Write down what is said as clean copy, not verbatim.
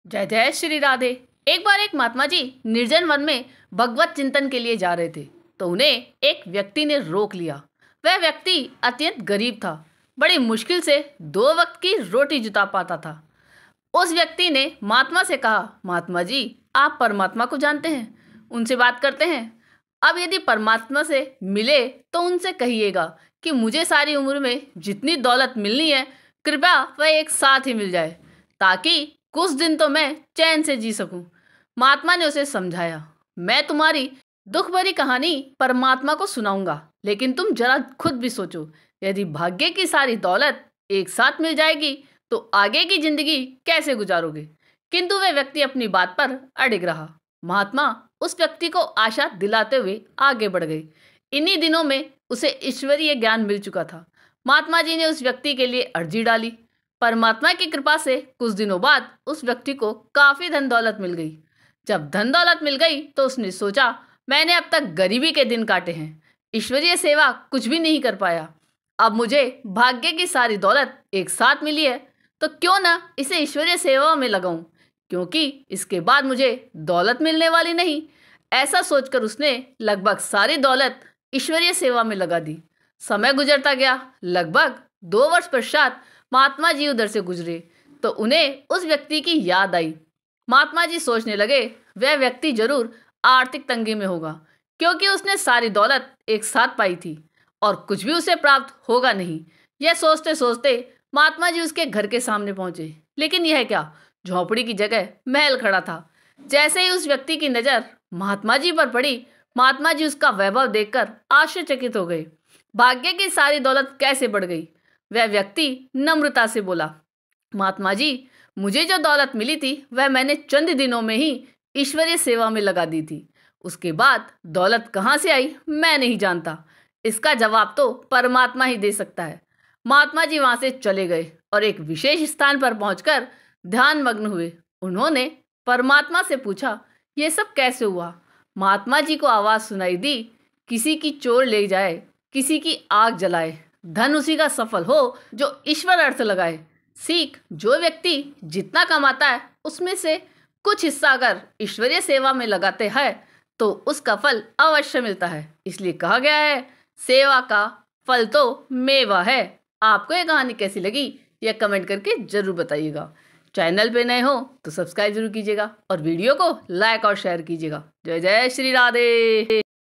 जय जय श्री राधे। एक बार एक महात्मा जी निर्जन वन में भगवत चिंतन के लिए जा रहे थे तो उन्हें एक व्यक्ति ने रोक लिया। वह व्यक्ति अत्यंत गरीब था, बड़ी मुश्किल से 2 वक्त की रोटी जुटा पाता था। उस व्यक्ति ने महात्मा से कहा, महात्मा जी आप परमात्मा को जानते हैं, उनसे बात करते हैं। अब यदि परमात्मा से मिले तो उनसे कहिएगा कि मुझे सारी उम्र में जितनी दौलत मिलनी है कृपया वह एक साथ ही मिल जाए, ताकि कुछ दिन तो मैं चैन से जी सकूं। महात्मा ने उसे समझाया, मैं तुम्हारी दुख भरी कहानी परमात्मा को सुनाऊंगा, लेकिन तुम जरा खुद भी सोचो, यदि भाग्य की सारी दौलत एक साथ मिल जाएगी तो आगे की जिंदगी कैसे गुजारोगे। किंतु वह व्यक्ति अपनी बात पर अड़िग रहा। महात्मा उस व्यक्ति को आशा दिलाते हुए आगे बढ़ गए। इन्हीं दिनों में उसे ईश्वरीय ज्ञान मिल चुका था। महात्मा जी ने उस व्यक्ति के लिए अर्जी डाली। परमात्मा की कृपा से कुछ दिनों बाद उस व्यक्ति को काफी धन दौलत मिल गई। जब धन दौलत मिल गई तो उसने सोचा, मैंने अब तक गरीबी के दिन काटे हैं, ईश्वरीय सेवा कुछ भी नहीं कर पाया। अब मुझे भाग्य की सारी दौलत एक साथ मिली है तो क्यों ना इसे ईश्वरीय सेवा में लगाऊं, क्योंकि इसके बाद मुझे दौलत मिलने वाली नहीं। ऐसा सोचकर उसने लगभग सारी दौलत ईश्वरीय सेवा में लगा दी। समय गुजरता गया। लगभग 2 वर्ष पश्चात महात्मा जी उधर से गुजरे तो उन्हें उस व्यक्ति की याद आई। महात्मा जी सोचने लगे, वह व्यक्ति जरूर आर्थिक तंगी में होगा, क्योंकि उसने सारी दौलत एक साथ पाई थी और कुछ भी उसे प्राप्त होगा नहीं। यह सोचते सोचते महात्मा जी उसके घर के सामने पहुंचे, लेकिन यह क्या, झोंपड़ी की जगह महल खड़ा था। जैसे ही उस व्यक्ति की नजर महात्मा जी पर पड़ी, महात्मा जी उसका वैभव देखकर आश्चर्यचकित हो गए। भाग्य की सारी दौलत कैसे बढ़ गई। वह व्यक्ति नम्रता से बोला, महात्मा जी मुझे जो दौलत मिली थी वह मैंने चंद दिनों में ही ईश्वरीय सेवा में लगा दी थी। उसके बाद दौलत कहाँ से आई मैं नहीं जानता, इसका जवाब तो परमात्मा ही दे सकता है। महात्मा जी वहां से चले गए और एक विशेष स्थान पर पहुंचकर ध्यान मग्न हुए। उन्होंने परमात्मा से पूछा, यह सब कैसे हुआ। महात्मा जी को आवाज सुनाई दी, किसी की चोर ले जाए, किसी की आग जलाए, धन उसी का सफल हो जो ईश्वर अर्थ लगाए। सीख, जो व्यक्ति जितना कमाता है उसमें से कुछ हिस्सा अगर ईश्वरीय सेवा में लगाते हैं तो उसका फल अवश्य मिलता है। इसलिए कहा गया है, सेवा का फल तो मेवा है। आपको ये कहानी कैसी लगी यह कमेंट करके जरूर बताइएगा। चैनल पे नए हो तो सब्सक्राइब जरूर कीजिएगा और वीडियो को लाइक और शेयर कीजिएगा। जय जय श्री राधे।